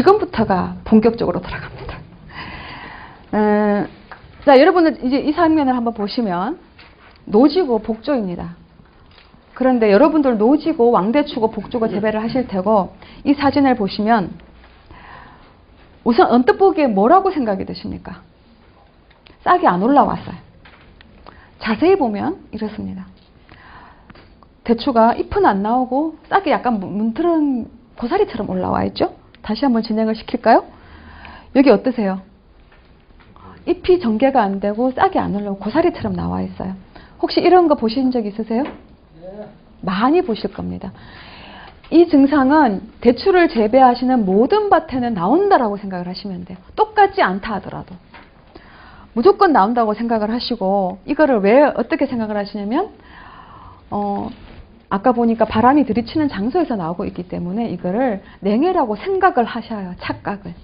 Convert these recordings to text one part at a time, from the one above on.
지금부터가 본격적으로 들어갑니다. 자, 여러분들 이제 이 장면을 한번 보시면 노지고 복조입니다. 그런데 여러분들 노지고 왕대추고 복조고 재배를 하실 테고 이 사진을 보시면 우선 언뜻 보기에 뭐라고 생각이 드십니까? 싹이 안 올라왔어요. 자세히 보면 이렇습니다. 대추가 잎은 안 나오고 싹이 약간 문틀은 고사리처럼 올라와 있죠? 다시 한번 진행을 시킬까요? 여기 어떠세요? 잎이 전개가 안 되고 싹이 안 올라오고 고사리처럼 나와 있어요. 혹시 이런 거 보신 적 있으세요? 많이 보실 겁니다. 이 증상은 대추를 재배하시는 모든 밭에는 나온다라고 생각을 하시면 돼요. 똑같지 않다 하더라도. 무조건 나온다고 생각을 하시고 이거를 왜 어떻게 생각을 하시냐면 아까 보니까 바람이 들이치는 장소에서 나오고 있기 때문에 이거를 냉해라고 생각을 하셔요. 착각을.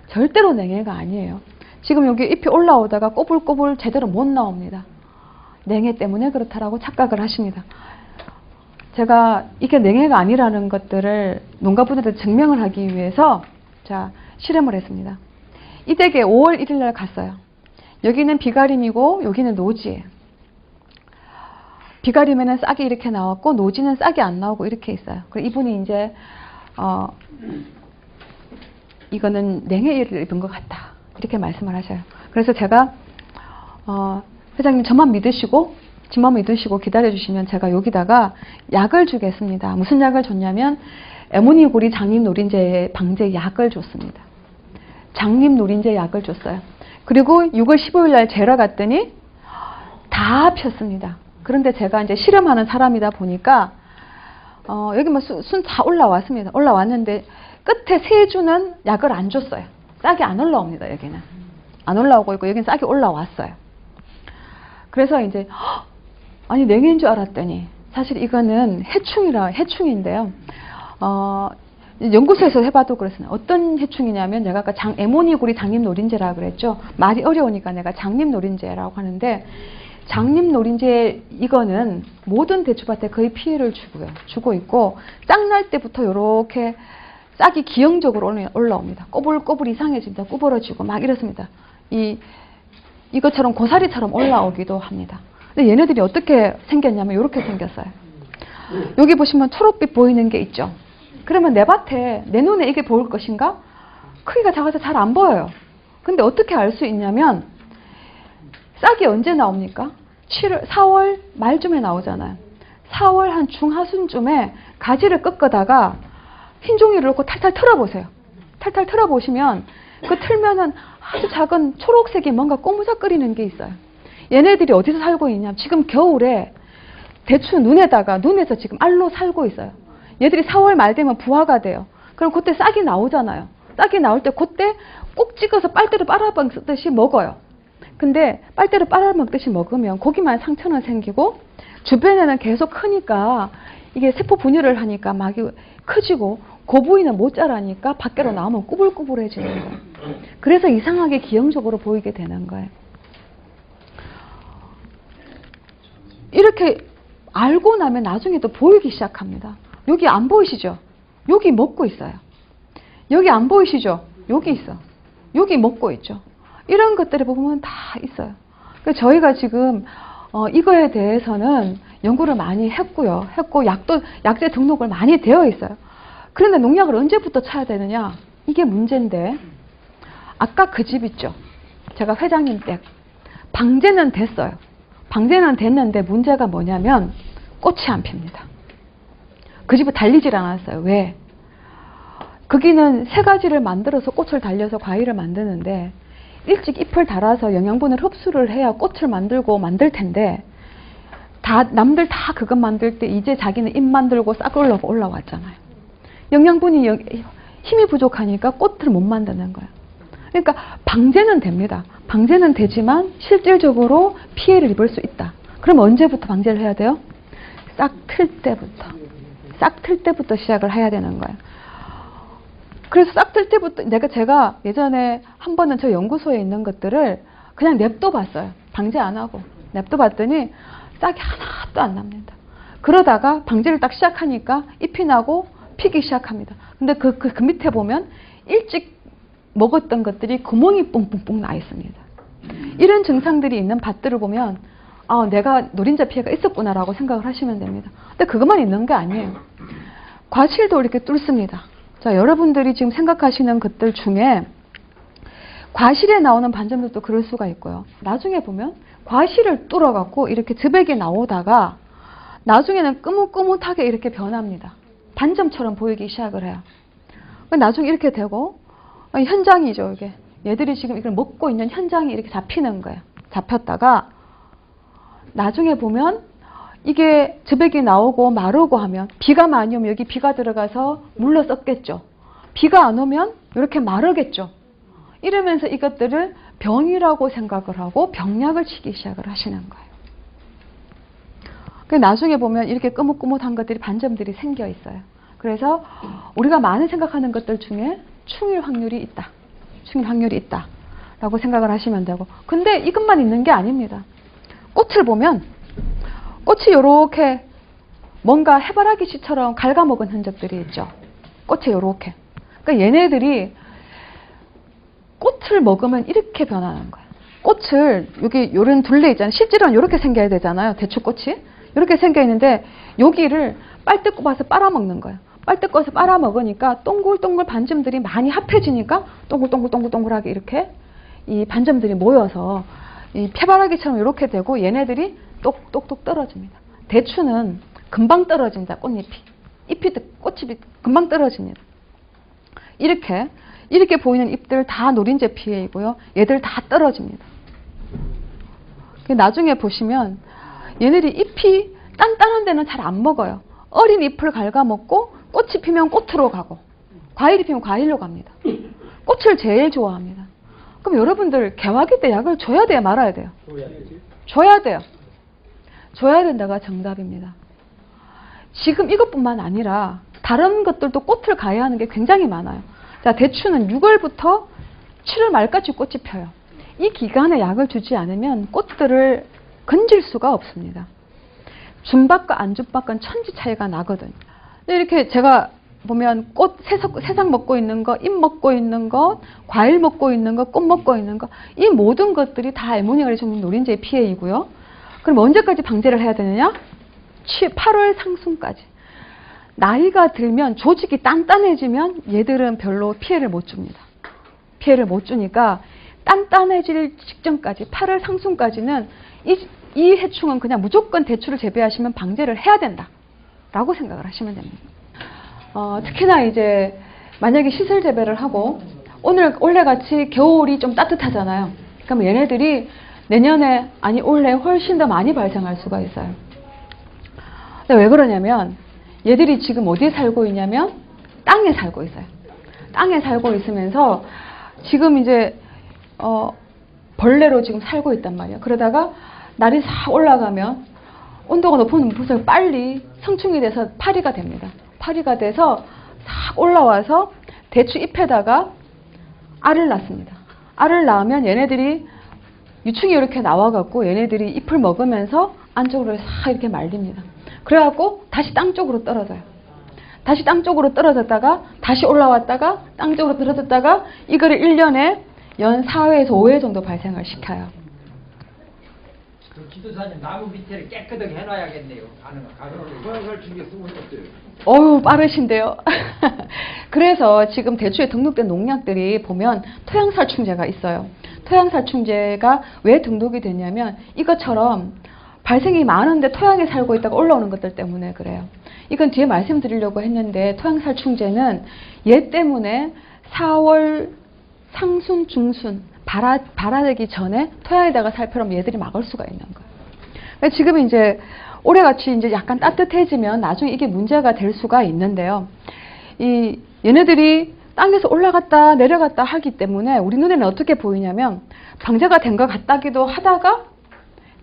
절대로 냉해가 아니에요. 지금 여기 잎이 올라오다가 꼬불꼬불 제대로 못 나옵니다. 냉해 때문에 그렇다라고 착각을 하십니다. 제가 이게 냉해가 아니라는 것들을 농가분들한테 증명을 하기 위해서 자 실험을 했습니다. 이 댁에 5월 1일 날 갔어요. 여기는 비가림이고 여기는 노지예요. 비가림에는 싹이 이렇게 나왔고 노지는 싹이 안 나오고 이렇게 있어요. 그리고 이분이 이제 이거는 냉해를 입은 것 같다 이렇게 말씀을 하셔요. 그래서 제가 회장님 저만 믿으시고 기다려주시면 제가 여기다가 약을 주겠습니다. 무슨 약을 줬냐면 에모니고리 장립노린재 방제 약을 줬습니다. 장립노린재 약을 줬어요. 그리고 6월 15일 날 재러 갔더니 다 폈습니다. 그런데 제가 이제 실험하는 사람이다 보니까 여기 뭐 순 다 올라왔습니다. 올라왔는데 끝에 세 주는 약을 안 줬어요. 싹이 안 올라옵니다. 여기는 안 올라오고 있고 여기는 싹이 올라왔어요. 그래서 이제 아니 냉해인 줄 알았더니 사실 이거는 해충인데요. 연구소에서 해봐도 그렇습니다. 어떤 해충이냐면 내가 아까 에모니고리 장립노린재라 그랬죠. 말이 어려우니까 내가 장립노린재라고 하는데 장립노린재 이거는 모든 대추밭에 거의 피해를 주고 있고 싹 날 때부터 이렇게 싹이 기형적으로 올라옵니다. 꼬불꼬불 이상해집니다. 구부러지고 막 이렇습니다. 이것처럼 고사리처럼 올라오기도 합니다. 근데 얘네들이 어떻게 생겼냐면 이렇게 생겼어요. 여기 보시면 초록빛 보이는 게 있죠. 그러면 내 밭에 내 눈에 이게 보일 것인가? 크기가 작아서 잘 안 보여요. 근데 어떻게 알 수 있냐면 싹이 언제 나옵니까? 4월 말쯤에 나오잖아요. 4월 한 중하순쯤에 가지를 꺾다가 흰 종이를 놓고 탈탈 털어보세요. 탈탈 털어보시면 그 틀면은 아주 작은 초록색이 뭔가 꼬무작거리는 게 있어요. 얘네들이 어디서 살고 있냐? 지금 겨울에 대추 눈에서 지금 알로 살고 있어요. 얘들이 4월 말 되면 부화가 돼요. 그럼 그때 싹이 나오잖아요. 싹이 나올 때 그때 꼭 찍어서 빨대로 빨아먹듯이 먹어요. 근데 빨대로 빨아먹듯이 먹으면 거기만 상처는 생기고 주변에는 계속 크니까 이게 세포 분열을 하니까 막 커지고 그 부위는 못 자라니까 밖으로 나오면 꾸불꾸불해지는 거예요. 그래서 이상하게 기형적으로 보이게 되는 거예요. 이렇게 알고 나면 나중에 또 보이기 시작합니다. 여기 안 보이시죠? 여기 먹고 있어요. 여기 안 보이시죠? 여기 있어. 여기 먹고 있죠. 이런 것들을 보면 다 있어요. 그래서 저희가 지금 이거에 대해서는 연구를 많이 했고 약제 등록을 많이 되어 있어요. 그런데 농약을 언제부터 쳐야 되느냐? 이게 문제인데 아까 그 집 있죠? 제가 회장님 댁 방제는 됐어요. 방제는 됐는데 문제가 뭐냐면 꽃이 안 핍니다. 그 집은 달리질 않았어요. 왜? 거기는 세 가지를 만들어서 꽃을 달려서 과일을 만드는데 일찍 잎을 달아서 영양분을 흡수를 해야 꽃을 만들 텐데 남들 다 그것 만들 때 이제 자기는 잎 만들고 싹 올라왔잖아요. 영양분이 힘이 부족하니까 꽃을 못 만드는 거예요. 그러니까 방제는 됩니다. 방제는 되지만 실질적으로 피해를 입을 수 있다. 그럼 언제부터 방제를 해야 돼요? 싹 틀 때부터 시작을 해야 되는 거예요. 그래서 싹 틀 때부터 제가 예전에 한 번은 저 연구소에 있는 것들을 그냥 냅둬 봤어요. 방제 안 하고 냅둬 봤더니 싹이 하나도 안 납니다. 그러다가 방제를 딱 시작하니까 잎이 나고 피기 시작합니다. 근데 그 밑에 보면 일찍 먹었던 것들이 구멍이 뿡뿡뿡 나 있습니다. 이런 증상들이 있는 밭들을 보면 아, 내가 노린자 피해가 있었구나라고 생각을 하시면 됩니다. 근데 그것만 있는 게 아니에요. 과실도 이렇게 뚫습니다. 자, 여러분들이 지금 생각하시는 것들 중에 과실에 나오는 반점들도 그럴 수가 있고요. 나중에 보면 과실을 뚫어갖고 이렇게 즈백이 나오다가 나중에는 끄뭇끄뭇하게 이렇게 변합니다. 반점처럼 보이기 시작을 해요. 나중에 이렇게 되고 현장이죠. 이게 얘들이 지금 이걸 먹고 있는 현장이 이렇게 잡히는 거예요. 잡혔다가 나중에 보면 이게 즈백이 나오고 마르고 하면 비가 많이 오면 여기 비가 들어가서 물러 썩겠죠. 비가 안 오면 이렇게 마르겠죠. 이러면서 이것들을 병이라고 생각을 하고 병약을 치기 시작을 하시는 거예요. 나중에 보면 이렇게 끄뭇끄뭇한 것들이 반점들이 생겨 있어요. 그래서 우리가 많이 생각하는 것들 중에 충일 확률이 있다. 충일 확률이 있다. 라고 생각을 하시면 되고. 근데 이것만 있는 게 아닙니다. 꽃을 보면 꽃이 이렇게 뭔가 해바라기 씨처럼 갉아먹은 흔적들이 있죠. 꽃이 이렇게. 그러니까 얘네들이 꽃을 먹으면 이렇게 변하는 거예요. 꽃을 여기 요런 둘레 있잖아요. 실제로는 이렇게 생겨야 되잖아요. 대추꽃이. 이렇게 생겨 있는데 여기를 빨대 꼽아서 빨아먹는 거예요. 빨대 꼽아서 빨아먹으니까 동글동글 반점들이 많이 합해지니까 동글동글동글동글하게 이렇게 이 반점들이 모여서 이 패바라기처럼 이렇게 되고 얘네들이 똑똑똑 떨어집니다. 대추는 금방 떨어집니다. 꽃잎이. 꽃잎이 금방 떨어집니다. 이렇게 보이는 잎들 다 노린재 피해이고요. 얘들 다 떨어집니다. 나중에 보시면 얘네들이 잎이 단단한 데는 잘 안 먹어요. 어린 잎을 갉아먹고 꽃이 피면 꽃으로 가고 과일이 피면 과일로 갑니다. 꽃을 제일 좋아합니다. 그럼 여러분들 개화기 때 약을 줘야 돼요? 말아야 돼요? 줘야 돼요. 줘야 된다가 정답입니다. 지금 이것뿐만 아니라 다른 것들도 꽃을 가야 하는 게 굉장히 많아요. 자, 대추는 6월부터 7월 말까지 꽃이 펴요. 이 기간에 약을 주지 않으면 꽃들을 건질 수가 없습니다. 준밭과 안준밭과는 천지 차이가 나거든요. 이렇게 제가 보면 꽃, 새싹 먹고 있는 거, 잎 먹고 있는 것, 과일 먹고 있는 것, 꽃 먹고 있는 것, 이 모든 것들이 다 에모니아를 줍는 노린재의 피해이고요. 그럼 언제까지 방제를 해야 되느냐? 8월 상순까지. 나이가 들면 조직이 단단해지면 얘들은 별로 피해를 못 줍니다. 피해를 못 주니까 단단해질 직전까지 8월 상순까지는 이 해충은 그냥 무조건 대추를 재배하시면 방제를 해야 된다 라고 생각을 하시면 됩니다. 특히나 이제 만약에 시설 재배를 하고 올해같이 겨울이 좀 따뜻하잖아요. 그럼 얘네들이 내년에 아니 올해 훨씬 더 많이 발생할 수가 있어요. 근데 왜 그러냐면 얘들이 지금 어디에 살고 있냐면 땅에 살고 있어요. 땅에 살고 있으면서 지금 이제 벌레로 지금 살고 있단 말이에요. 그러다가 날이 싹 올라가면 온도가 높으면 빨리 성충이 돼서 파리가 됩니다. 파리가 돼서 싹 올라와서 대추 잎에다가 알을 낳습니다. 알을 낳으면 얘네들이 유충이 이렇게 나와갖고 얘네들이 잎을 먹으면서 안쪽으로 싹 이렇게 말립니다. 그래갖고 다시 땅 쪽으로 떨어져요. 다시 땅 쪽으로 떨어졌다가 다시 올라왔다가 땅 쪽으로 떨어졌다가 이거를 1년에 연 4회에서 5회 정도 발생을 시켜요. 그 기도사님 나무 밑에를 깨끗하게 해놔야겠네요. 가능하게. 토양살충제 쓰면 어때요? 어유 빠르신데요. 그래서 지금 대추에 등록된 농약들이 보면 토양살충제가 있어요. 토양살충제가 왜 등록이 됐냐면 이것처럼 발생이 많은데 토양에 살고 있다가 올라오는 것들 때문에 그래요. 이건 뒤에 말씀드리려고 했는데 토양살충제는 얘 때문에 4월 상순, 중순 발화되기 전에 토양에다가 살펴보면 얘들이 막을 수가 있는 거예요. 지금 이제 올해같이 이제 약간 따뜻해지면 나중에 이게 문제가 될 수가 있는데요. 얘네들이 땅에서 올라갔다 내려갔다 하기 때문에 우리 눈에는 어떻게 보이냐면 방제가 된 것 같다기도 하다가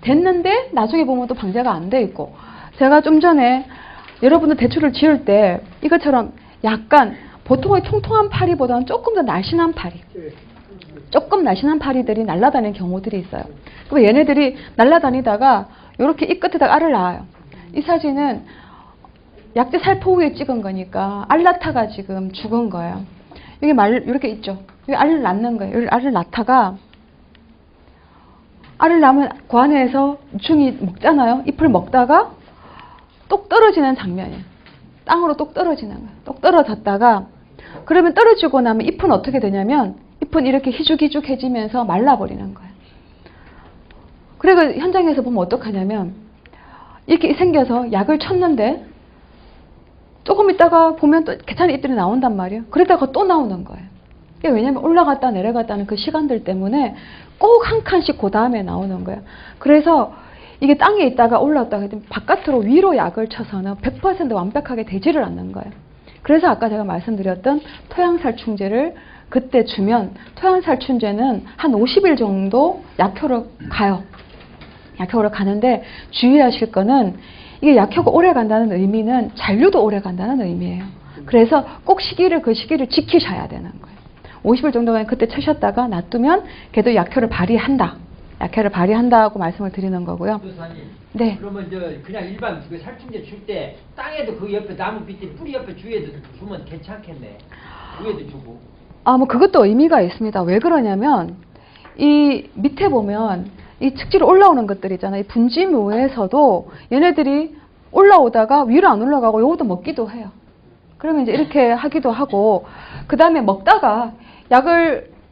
됐는데 나중에 보면 또 방제가 안 돼 있고, 제가 좀 전에 여러분들 대추를 지을 때 이것처럼 약간 보통의 통통한 파리보다는 조금 더 날씬한 파리, 조금 날씬한 파리들이 날아다니는 경우들이 있어요. 그럼 얘네들이 날아다니다가 이렇게 이 끝에다가 알을 낳아요. 이 사진은 약재 살포 위에 찍은 거니까 알라타가 지금 죽은 거예요. 이게 이렇게 있죠. 여기 알을 낳는 거예요. 여기 알을 낳다가 알을 낳으면 그 안에서 유충이 먹잖아요. 잎을 먹다가 똑 떨어지는 장면이에요. 땅으로 똑 떨어지는 거예요. 똑 떨어졌다가 그러면 떨어지고 나면 잎은 어떻게 되냐면 잎은 이렇게 희죽희죽해지면서 말라버리는 거예요. 그래서 현장에서 보면 어떡하냐면 이렇게 생겨서 약을 쳤는데 조금 있다가 보면 또 괜찮은 잎들이 나온단 말이에요. 그러다가 또 나오는 거예요. 왜냐면 올라갔다 내려갔다는 그 시간들 때문에 꼭 한 칸씩 그 다음에 나오는 거예요. 그래서 이게 땅에 있다가 올라왔다가 바깥으로 위로 약을 쳐서는 100% 완벽하게 되지를 않는 거예요. 그래서 아까 제가 말씀드렸던 토양살충제를 그때 주면 토양살충제는 한 50일 정도 약효로 가요. 약효로 가는데 주의하실 거는 이게 약효가 오래 간다는 의미는 잔류도 오래 간다는 의미예요. 그래서 꼭 그 시기를 지키셔야 되는 거예요. 50일 정도만 그때 쳐셨다가 놔두면 걔도 약효를 발휘한다. 약효를 발휘한다고 말씀을 드리는 거고요. 교사님. 네. 그러면 그냥 일반 그 살충제 줄 때 땅에도 그 옆에 나무 밑에 뿌리 옆에 주위에도 주면 괜찮겠네. 위에도 주고. 뭐 그것도 의미가 있습니다. 왜 그러냐면 이 밑에 보면 이 측지로 올라오는 것들 있잖아요. 이 분지묘에서도 얘네들이 올라오다가 위로 안 올라가고 요것도 먹기도 해요. 그러면 이제 이렇게 하기도 하고 그 다음에 먹다가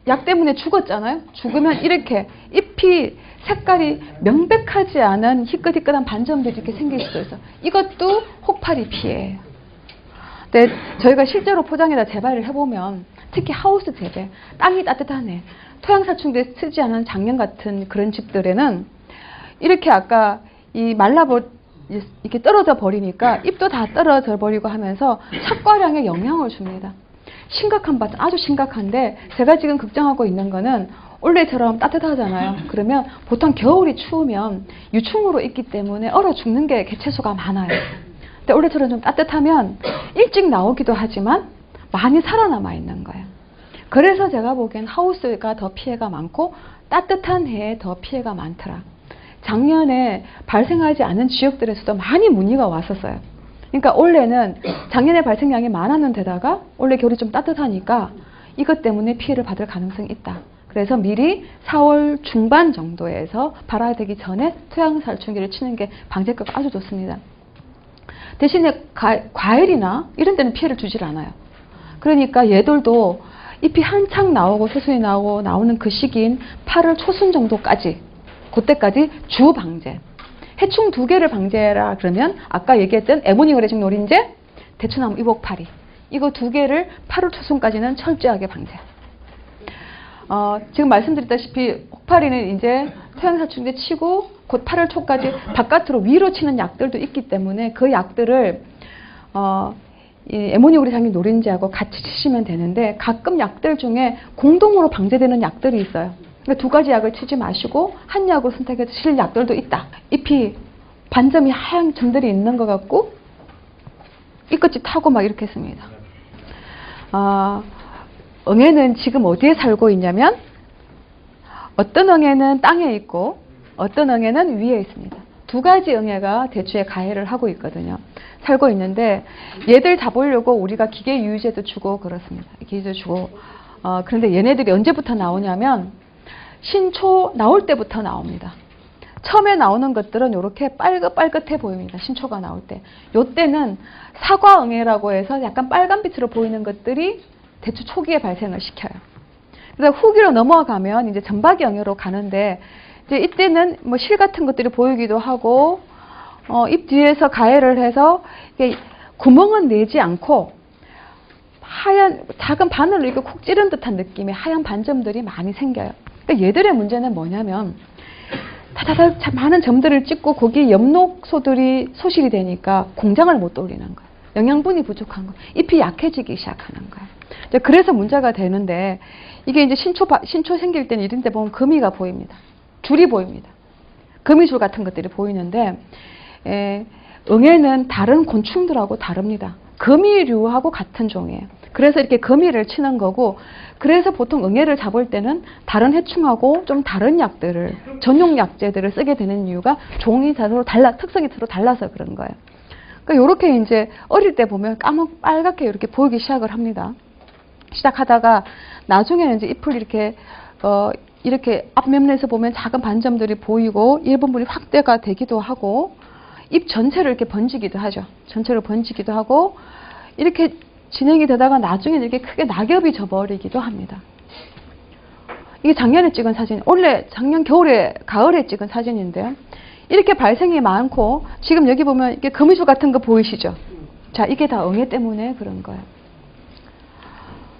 약 때문에 죽었잖아요. 죽으면 이렇게 잎이 색깔이 명백하지 않은 희끗희끗한 반점들이 이렇게 생길 수도 있어요. 이것도 혹파리 피해예요. 근데 저희가 실제로 포장에다 재배를 해보면 특히 하우스 재배, 땅이 따뜻하네, 토양살충제 쓰지 않은 작년 같은 그런 집들에는 이렇게 아까 이 이렇게 떨어져 버리니까 잎도 다 떨어져 버리고 하면서 착과량에 영향을 줍니다. 아주 심각한데 제가 지금 걱정하고 있는 거는 올해처럼 따뜻하잖아요. 그러면 보통 겨울이 추우면 유충으로 있기 때문에 얼어 죽는 게 개체수가 많아요. 근데 올해처럼 좀 따뜻하면 일찍 나오기도 하지만 많이 살아남아 있는 거예요. 그래서 제가 보기엔 하우스가 더 피해가 많고 따뜻한 해에 더 피해가 많더라. 작년에 발생하지 않은 지역들에서도 많이 문의가 왔었어요. 그러니까 올해는 작년에 발생량이 많았는데다가 올해 겨울이 좀 따뜻하니까 이것 때문에 피해를 받을 가능성이 있다. 그래서 미리 4월 중반 정도에서 발화되기 전에 토양살충기를 치는 게 방제효과가 아주 좋습니다. 대신에 과일이나 이런 데는 피해를 주질 않아요. 그러니까 얘들도 잎이 한창 나오고 새순이 나오고 나오는 그 시기인 8월 초순 정도까지 그때까지 주 방제. 해충 2개를 방제해라 그러면 아까 얘기했던 에모니그레징 노린제, 대추나무 이복파리 이거 2개를 8월 초순까지는 철저하게 방제. 지금 말씀드렸다시피 혹파리는 이제 토양살충제 치고 곧 8월 초까지 바깥으로 위로 치는 약들도 있기 때문에 그 약들을 이 에모니그레징 노린제하고 같이 치시면 되는데 가끔 약들 중에 공동으로 방제되는 약들이 있어요. 그러니까 2가지 약을 치지 마시고 한 약을 선택해서 칠 약들도 있다. 잎이 반점이 하얀 점들이 있는 것 같고 잎끝이 타고 막 이렇게 했습니다. 응애는 지금 어디에 살고 있냐면 어떤 응애는 땅에 있고 어떤 응애는 위에 있습니다. 2가지 응애가 대추에 가해를 하고 있거든요. 살고 있는데 얘들 잡으려고 우리가 기계 유유제도 주고 그렇습니다. 기계도 주고 그런데 얘네들이 언제부터 나오냐면 신초 나올 때부터 나옵니다. 처음에 나오는 것들은 이렇게 빨긋빨긋해 보입니다. 신초가 나올 때. 요때는 사과응애라고 해서 약간 빨간빛으로 보이는 것들이 대추 초기에 발생을 시켜요. 그래서 후기로 넘어가면 이제 전박이 응애로 가는데 이제 이때는 뭐 실 같은 것들이 보이기도 하고 잎 뒤에서 가해를 해서 이게 구멍은 내지 않고 하얀 작은 바늘로 이렇게 콕 찌른 듯한 느낌의 하얀 반점들이 많이 생겨요. 그러니까 얘들의 문제는 뭐냐면 다다닥 많은 점들을 찍고 거기에 엽록소들이 소실이 되니까 공장을 못 돌리는 거예요. 영양분이 부족한 거예요. 잎이 약해지기 시작하는 거예요. 그래서 문제가 되는데 이게 이제 신초 생길 때는 이런 데 보면 거미가 보입니다. 줄이 보입니다. 거미줄 같은 것들이 보이는데 응애는 다른 곤충들하고 다릅니다. 거미류하고 같은 종이에요. 그래서 이렇게 거미를 치는 거고 그래서 보통 응애를 잡을 때는 다른 해충하고 좀 다른 약들을 전용 약제들을 쓰게 되는 이유가 종이 서로 특성이 서로 달라서 그런 거예요. 그러니까 이렇게 이제 어릴 때 보면 빨갛게 이렇게 보이기 시작을 합니다. 시작하다가 나중에는 이제 잎을 이렇게 앞면에서 보면 작은 반점들이 보이고 일부분이 확대가 되기도 하고 잎 전체를 이렇게 번지기도 하죠. 전체를 번지기도 하고 이렇게 진행이 되다가 나중에는 이렇게 크게 낙엽이 져버리기도 합니다. 이게 작년에 찍은 사진, 원래 작년 가을에 찍은 사진인데요. 이렇게 발생이 많고 지금 여기 보면 이게 거미줄 같은 거 보이시죠? 자, 이게 다 응애 때문에 그런 거예요.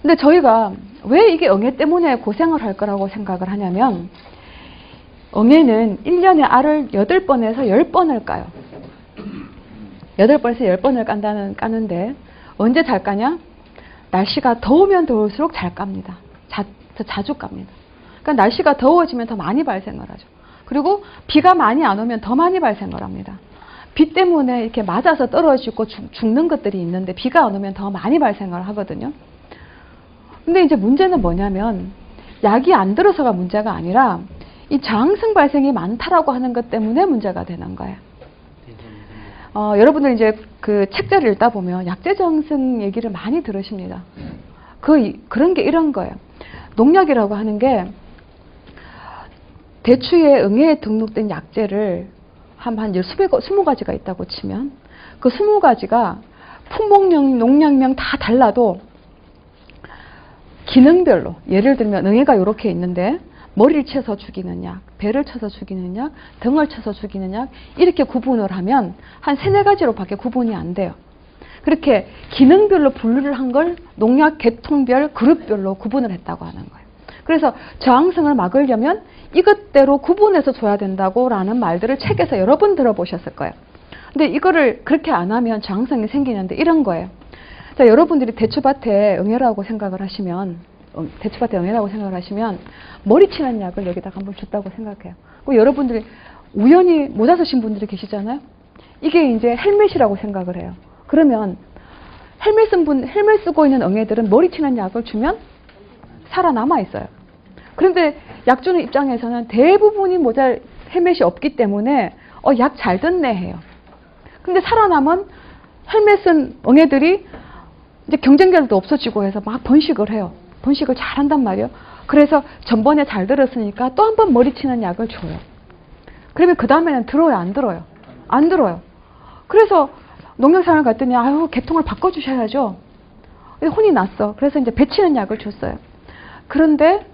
근데 저희가 왜 이게 응애 때문에 고생을 할 거라고 생각을 하냐면 응애는 1년에 알을 8번에서 10번을 까요. 8번에서 10번을 까는데 언제 잘 까냐? 날씨가 더우면 더울수록 잘 깝니다. 더 자주 깝니다. 그러니까 날씨가 더워지면 더 많이 발생을 하죠. 그리고 비가 많이 안 오면 더 많이 발생을 합니다. 비 때문에 이렇게 맞아서 떨어지고 죽는 것들이 있는데 비가 안 오면 더 많이 발생을 하거든요. 근데 이제 문제는 뭐냐면 약이 안 들어서가 문제가 아니라 이 저항성 발생이 많다라고 하는 것 때문에 문제가 되는 거예요. 여러분들 이제 그 책자를 읽다 보면 약재 저항성 얘기를 많이 들으십니다. 그런 게 이런 거예요. 농약이라고 하는 게 대추에 응애에 등록된 약재를 한 20가지가 있다고 치면 그 20가지가 품목명, 농약명 다 달라도 기능별로 예를 들면 응애가 이렇게 있는데 머리를 쳐서 죽이는 약, 배를 쳐서 죽이는 약, 등을 쳐서 죽이는 약 이렇게 구분을 하면 한 3-4가지로 밖에 구분이 안 돼요. 그렇게 기능별로 분류를 한 걸 농약 계통별 그룹별로 구분을 했다고 하는 거예요. 그래서 저항성을 막으려면 이것대로 구분해서 줘야 된다고 라는 말들을 책에서 여러 번 들어보셨을 거예요. 근데 이거를 그렇게 안 하면 저항성이 생기는데 이런 거예요. 자, 여러분들이 대추밭에 응애라고 생각을 하시면 머리 치는 약을 여기다가 한번 줬다고 생각해요. 그리고 여러분들이 우연히 모자 쓰신 분들이 계시잖아요. 이게 이제 헬멧이라고 생각을 해요. 그러면 헬멧 쓰고 있는 응애들은 머리 치는 약을 주면 살아남아 있어요. 그런데 약 주는 입장에서는 대부분이 헬멧이 없기 때문에 약 잘 듣네 해요. 근데 살아남은 헬멧 쓴 응애들이 이제 경쟁자들도 없어지고 해서 막 번식을 해요. 번식을 잘 한단 말이에요. 그래서 전번에 잘 들었으니까 또 한 번 머리 치는 약을 줘요. 그러면 그 다음에는 들어요, 안 들어요? 안 들어요. 그래서 농약사를 갔더니 아유 계통을 바꿔주셔야죠. 혼이 났어. 그래서 이제 배 치는 약을 줬어요. 그런데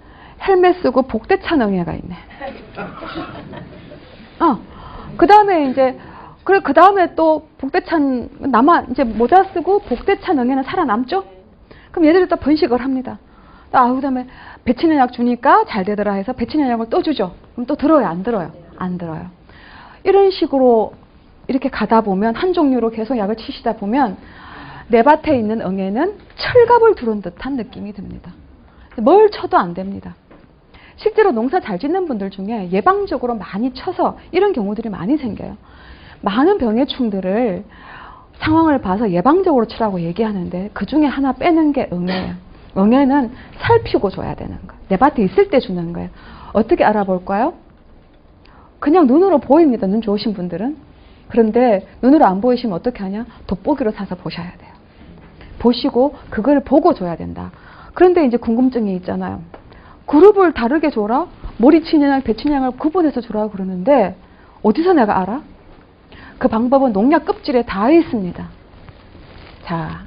헬멧 쓰고 복대 찬 응애가 있네. 그 다음에 또 복대 찬 이제 모자 쓰고 복대 찬 응애는 살아남죠? 그럼 얘들이 또 번식을 합니다. 그다음에 배 치는 약 주니까 잘 되더라 해서 배 치는 약을 또 주죠. 그럼 또 들어요, 안 들어요? 안 들어요. 이런 식으로 이렇게 가다 보면 한 종류로 계속 약을 치시다 보면 내 밭에 있는 응애는 철갑을 두른 듯한 느낌이 듭니다. 뭘 쳐도 안 됩니다. 실제로 농사 잘 짓는 분들 중에 예방적으로 많이 쳐서 이런 경우들이 많이 생겨요. 많은 병해충들을 상황을 봐서 예방적으로 치라고 얘기하는데 그 중에 하나 빼는 게 응애예요. 응애는 살피고 줘야 되는 거예요. 내 밭에 있을 때 주는 거예요. 어떻게 알아볼까요? 그냥 눈으로 보입니다. 눈 좋으신 분들은. 그런데 눈으로 안 보이시면 어떻게 하냐? 돋보기로 사서 보셔야 돼요. 보시고 그걸 보고 줘야 된다. 그런데 이제 궁금증이 있잖아요. 그룹을 다르게 줘라? 머리 치는 약, 배 치는 약을 구분해서 줘라 그러는데 어디서 내가 알아? 그 방법은 농약 껍질에 다 있습니다. 자,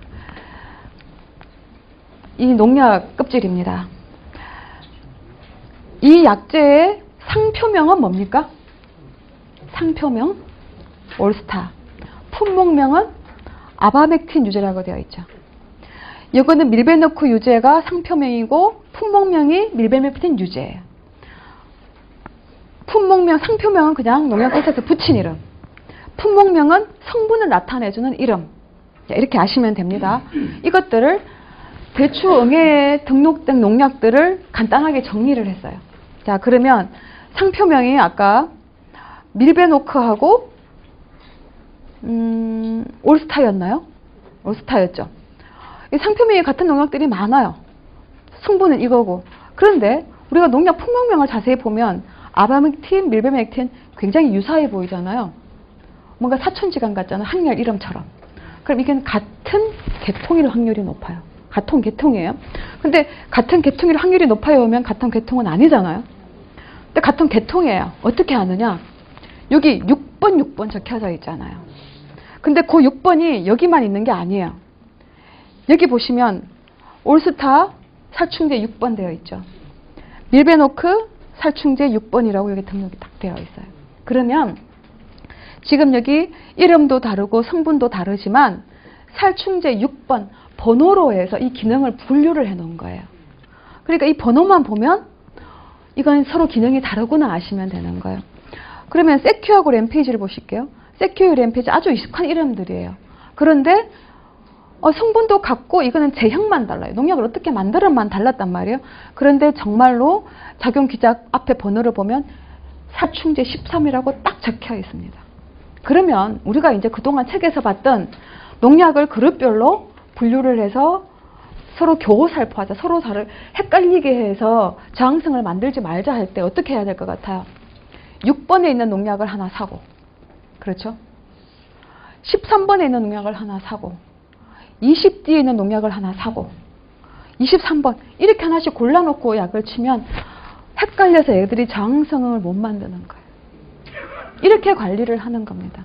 이 농약 껍질입니다. 이 약재의 상표명은 뭡니까? 상표명 올스타. 품목명은 아바맥틴 유제라고 되어 있죠. 이거는 밀베노크 유제가 상표명이고 품목명이 밀베메프틴 유제예요. 품목명, 상표명은 그냥 농약회사에서 붙인 이름. 품목명은 성분을 나타내주는 이름. 이렇게 아시면 됩니다. 이것들을 대추 응애에 등록된 농약들을 간단하게 정리를 했어요. 자, 그러면 상표명이 아까 밀베노크하고 올스타였나요? 올스타였죠. 이 상표명이 같은 농약들이 많아요. 성분은 이거고. 그런데 우리가 농약 품목명을 자세히 보면 아바맥틴, 밀베맥틴 굉장히 유사해 보이잖아요. 뭔가 사촌지간 같잖아요. 항열 이름처럼. 그럼 이게 같은 계통일 확률이 높아요. 같은 계통이에요. 근데 같은 계통일 확률이 높아요 오면 같은 계통은 아니잖아요. 근데 같은 계통이에요. 어떻게 아느냐? 여기 6번 적혀져 있잖아요. 근데 그 6번이 여기만 있는 게 아니에요. 여기 보시면 올스타 살충제 6번 되어 있죠. 밀베노크 살충제 6번이라고 여기 등록이 딱 되어 있어요. 그러면 지금 여기 이름도 다르고 성분도 다르지만 살충제 6번 번호로 해서 이 기능을 분류를 해 놓은 거예요. 그러니까 이 번호만 보면 이건 서로 기능이 다르구나 아시면 되는 거예요. 그러면 세큐하고 램페이지를 보실게요. 세큐, 램페이지 아주 익숙한 이름들이에요. 그런데 성분도 같고 이거는 제형만 달라요. 농약을 어떻게 만들어만 달랐단 말이에요. 그런데 정말로 작용 기작 앞에 번호를 보면 살충제 13이라고 딱 적혀 있습니다. 그러면 우리가 이제 그동안 책에서 봤던 농약을 그룹별로 분류를 해서 서로 교호살포하자, 서로 헷갈리게 해서 저항성을 만들지 말자 할 때 어떻게 해야 될 것 같아요? 6번에 있는 농약을 하나 사고, 그렇죠? 13번에 있는 농약을 하나 사고, 20D에 있는 농약을 하나 사고, 23번 이렇게 하나씩 골라놓고 약을 치면 헷갈려서 애들이 저항성을 못 만드는 거예요. 이렇게 관리를 하는 겁니다.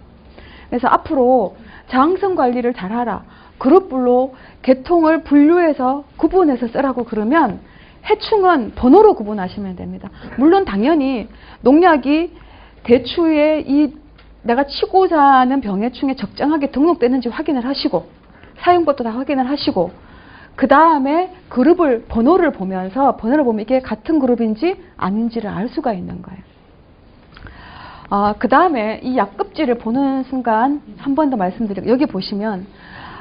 그래서 앞으로 저항성 관리를 잘하라. 그룹별로 계통을 분류해서 구분해서 쓰라고 그러면 해충은 번호로 구분하시면 됩니다. 물론 당연히 농약이 대추에 이 내가 치고자 하는 병해충에 적정하게 등록되는지 확인을 하시고 사용법도 다 확인을 하시고 그 다음에 그룹을 번호를 보면 이게 같은 그룹인지 아닌지를 알 수가 있는 거예요. 그 다음에 이 약급지를 보는 순간 한 번 더 말씀드리고 여기 보시면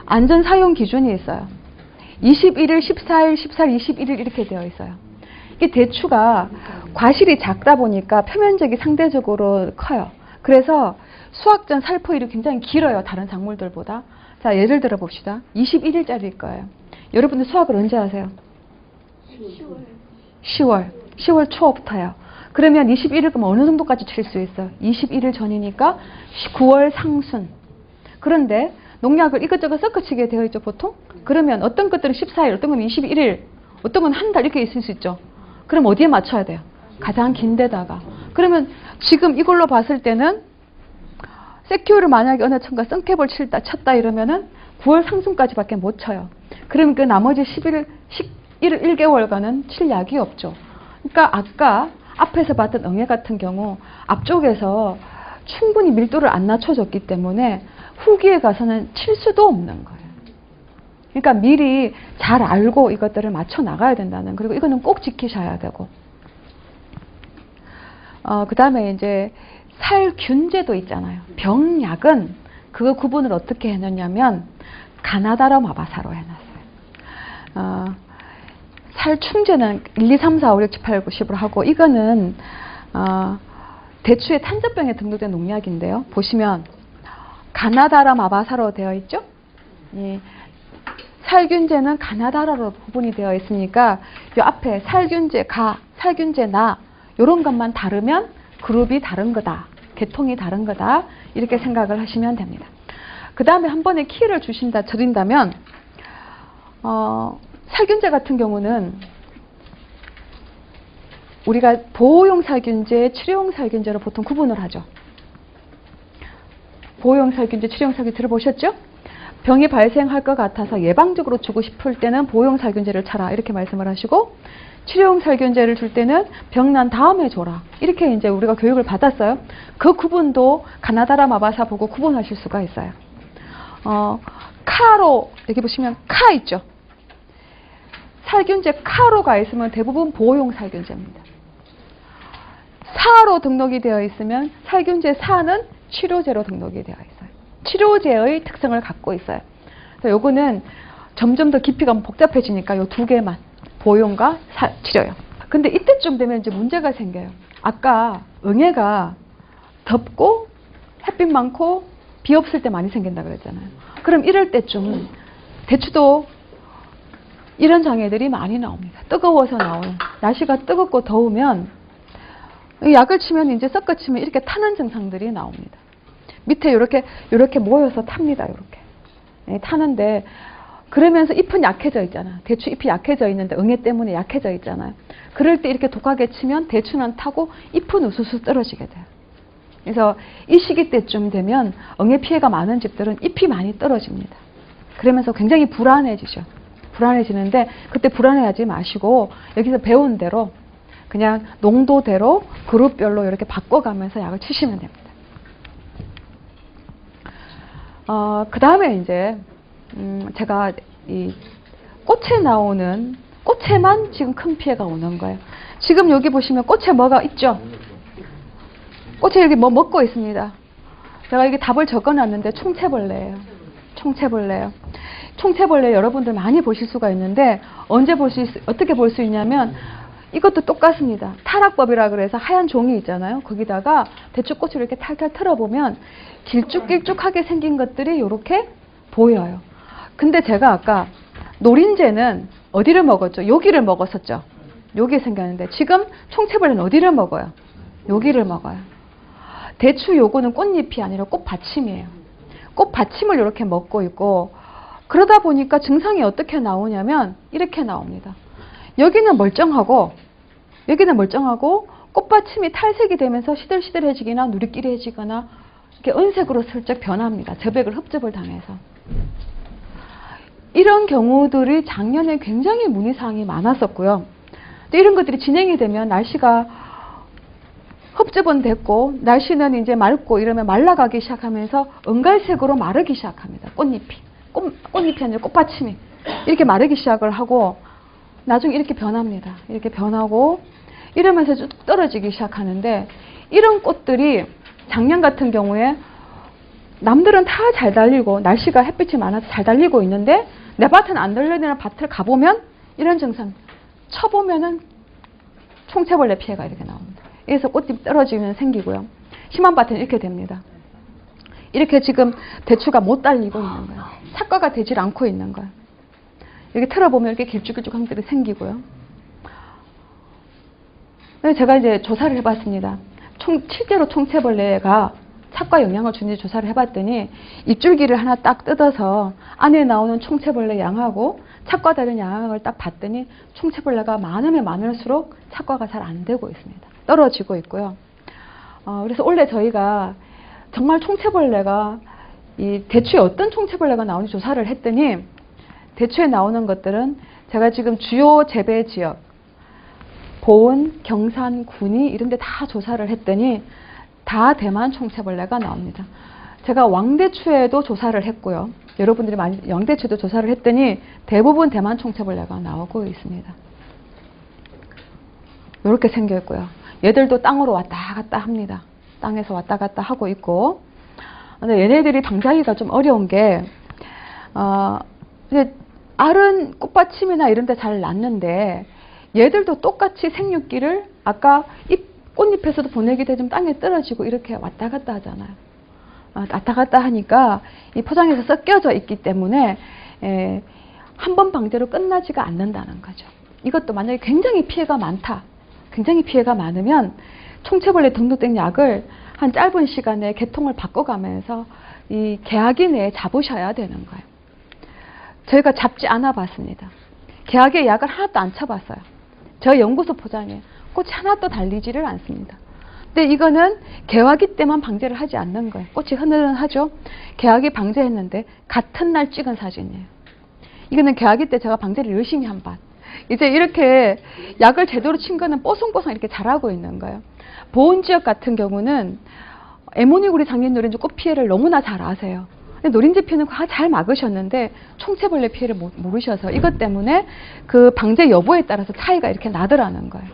안전 사용 기준이 있어요. 21일, 14일, 14일, 21일 이렇게 되어 있어요. 이게 대추가 과실이 작다 보니까 표면적이 상대적으로 커요. 그래서 수확전 살포일이 굉장히 길어요. 다른 작물들보다. 자, 예를 들어 봅시다. 21일짜리일 거예요. 여러분들 수확을 언제 하세요? 10월 초부터요. 그러면 21일 그럼 어느 정도까지 칠 수 있어요? 21일 전이니까 9월 상순. 그런데 농약을 이것저것 섞어치게 되어 있죠, 보통? 그러면 어떤 것들은 14일, 어떤 건 21일, 어떤 건 한 달 이렇게 있을 수 있죠. 그럼 어디에 맞춰야 돼요? 가장 긴 데다가. 그러면 지금 이걸로 봤을 때는 세큐를 만약에 어느 층가 썬캡을 쳤다 이러면은 9월 상순까지밖에 못 쳐요. 그러면 그 나머지 1개월간은 칠 약이 없죠. 그러니까 아까 앞에서 봤던 응애 같은 경우 앞쪽에서 충분히 밀도를 안 낮춰줬기 때문에 후기에 가서는 칠 수도 없는 거예요. 그러니까 미리 잘 알고 이것들을 맞춰 나가야 된다는, 그리고 이거는 꼭 지키셔야 되고. 그 다음에 이제 살균제도 있잖아요. 병약은 그 구분을 어떻게 해놓냐면 가나다라 마바사로 해놨어요. 살충제는 1, 2, 3, 4, 5, 6, 7, 8, 9, 10으로 하고 이거는 대추의 탄저병에 등록된 농약인데요. 보시면 가나다라 마바사로 되어 있죠. 예. 살균제는 가나다라로 구분이 되어 있으니까 이 앞에 살균제 가, 살균제 나 이런 것만 다르면 그룹이 다른 거다, 계통이 다른 거다 이렇게 생각을 하시면 됩니다. 그 다음에 한 번에 키를 드린다면 살균제 같은 경우는 우리가 보호용 살균제, 치료용 살균제로 보통 구분을 하죠. 보호용 살균제, 치료용 살균제 들어보셨죠? 병이 발생할 것 같아서 예방적으로 주고 싶을 때는 보호용 살균제를 차라 이렇게 말씀을 하시고, 치료용 살균제를 줄 때는 병 난 다음에 줘라 이렇게 이제 우리가 교육을 받았어요. 그 구분도 가나다라 마바사 보고 구분하실 수가 있어요. 카로 여기 보시면 카 있죠. 살균제 카로가 있으면 대부분 보호용 살균제입니다. 사로 등록이 되어 있으면 살균제 사는 치료제로 등록이 되어 있어요. 치료제의 특성을 갖고 있어요. 그래서 요거는 점점 더 깊이가 복잡해지니까 요 두 개만 보용과 치료요. 근데 이때쯤 되면 이제 문제가 생겨요. 아까 응애가 덥고 햇빛 많고 비 없을 때 많이 생긴다 그랬잖아요. 그럼 이럴 때쯤 대추도 이런 장애들이 많이 나옵니다. 뜨거워서 나오는, 날씨가 뜨겁고 더우면 약을 치면 이제 섞어 치면 이렇게 타는 증상들이 나옵니다. 밑에 이렇게 모여서 탑니다. 이렇게 타는데 그러면서 잎은 약해져 있잖아. 대추 잎이 약해져 있는데 응애 때문에 약해져 있잖아요. 그럴 때 이렇게 독하게 치면 대추는 타고 잎은 우수수 떨어지게 돼요. 그래서 이 시기 때쯤 되면 응애 피해가 많은 집들은 잎이 많이 떨어집니다. 그러면서 굉장히 불안해지죠. 불안해지는데 그때 불안해하지 마시고 여기서 배운 대로 그냥 농도대로 그룹별로 이렇게 바꿔가면서 약을 치시면 됩니다. 그 다음에 이제 제가 이 꽃에 나오는 꽃에만 지금 큰 피해가 오는 거예요. 지금 여기 보시면 꽃에 뭐가 있죠? 꽃에 여기 뭐 먹고 있습니다. 제가 여기 답을 적어놨는데 총채벌레예요. 총채벌레예요. 총채벌레 여러분들 많이 보실 수가 있는데 언제 어떻게 볼 수 있냐면 이것도 똑같습니다. 타락법이라 그래서 하얀 종이 있잖아요. 거기다가 대추꽃을 이렇게 탈탈 털어보면 길쭉길쭉하게 생긴 것들이 이렇게 보여요. 근데 제가 아까 노린재는 어디를 먹었죠? 여기를 먹었었죠. 여기 생겼는데 지금 총채벌레는 어디를 먹어요? 여기를 먹어요. 대추 요거는 꽃잎이 아니라 꽃받침이에요. 꽃받침을 이렇게 먹고 있고 그러다 보니까 증상이 어떻게 나오냐면 이렇게 나옵니다. 여기는 멀쩡하고 꽃받침이 탈색이 되면서 시들시들해지거나 누리끼리해지거나 이렇게 은색으로 슬쩍 변합니다. 저백을 흡접을 당해서. 이런 경우들이 작년에 굉장히 문의사항이 많았었고요. 또 이런 것들이 진행이 되면 날씨가 흡접은 됐고 날씨는 이제 맑고 이러면 말라가기 시작하면서 은갈색으로 마르기 시작합니다. 꽃잎이 아니라 꽃받침이 이렇게 마르기 시작을 하고 나중에 이렇게 변합니다. 이렇게 변하고 이러면서 쭉 떨어지기 시작하는데 이런 꽃들이 작년 같은 경우에 남들은 다 잘 달리고 날씨가 햇빛이 많아서 잘 달리고 있는데 내 밭은 안 달리는 밭을 가보면 이런 증상 쳐보면은 총채벌레 피해가 이렇게 나옵니다. 여기서 꽃잎 떨어지면 생기고요. 심한 밭은 이렇게 됩니다. 이렇게 지금 대추가 못 달리고 있는 거예요. 착과가 되질 않고 있는 거예요. 여기 틀어보면 이렇게 길쭉길쭉한 것들이 생기고요. 그래서 제가 이제 조사를 해봤습니다. 실제로 총채벌레가 착과 영향을 주는지 조사를 해봤더니 입줄기를 하나 딱 뜯어서 안에 나오는 총채벌레 양하고 착과 다른 양을 딱 봤더니 총채벌레가 많으면 많을수록 착과가 잘 안 되고 있습니다. 떨어지고 있고요. 그래서 원래 저희가 정말 총채벌레가 이 대추에 어떤 총채벌레가 나오는지 조사를 했더니 대추에 나오는 것들은 제가 지금 주요 재배 지역 보은, 경산, 군위 이런 데 다 조사를 했더니 다 대만 총채벌레가 나옵니다. 제가 왕대추에도 조사를 했고요. 여러분들이 많이 왕대추에도 조사를 했더니 대부분 대만 총채벌레가 나오고 있습니다. 이렇게 생겨 있고요. 얘들도 땅으로 왔다 갔다 합니다. 땅에서 왔다 갔다 하고 있고 근데 얘네들이 방자기가 좀 어려운 게 이제 알은 꽃받침이나 이런 데 잘 났는데 얘들도 똑같이 생육기를 아까 꽃잎에서도 보내게 되면 땅에 떨어지고 이렇게 왔다 갔다 하잖아요. 왔다 갔다 하니까 이 포장에서 섞여져 있기 때문에 한 번 방제로 끝나지가 않는다는 거죠. 이것도 만약에 굉장히 피해가 많다. 굉장히 피해가 많으면 총채벌레 등록된 약을 한 짧은 시간에 계통을 바꿔가면서 이 계약이 내에 잡으셔야 되는 거예요. 저희가 잡지 않아 봤습니다. 계약의 약을 하나도 안 쳐봤어요. 저희 연구소 포장에 꽃이 하나도 달리지를 않습니다. 근데 이거는 개화기 때만 방제를 하지 않는 거예요. 꽃이 흐느흐느하죠. 개화기 방제했는데 같은 날 찍은 사진이에요. 이거는 개화기 때 제가 방제를 열심히 한 밭. 이제 이렇게 약을 제대로 친 거는 뽀송뽀송 이렇게 자라고 있는 거예요. 보온 지역 같은 경우는 에모니구리 장님노린지 꽃 피해를 너무나 잘 아세요. 근데 노린지 피해는 잘 막으셨는데 총채벌레 피해를 모르셔서 이것 때문에 그 방제 여부에 따라서 차이가 이렇게 나더라는 거예요.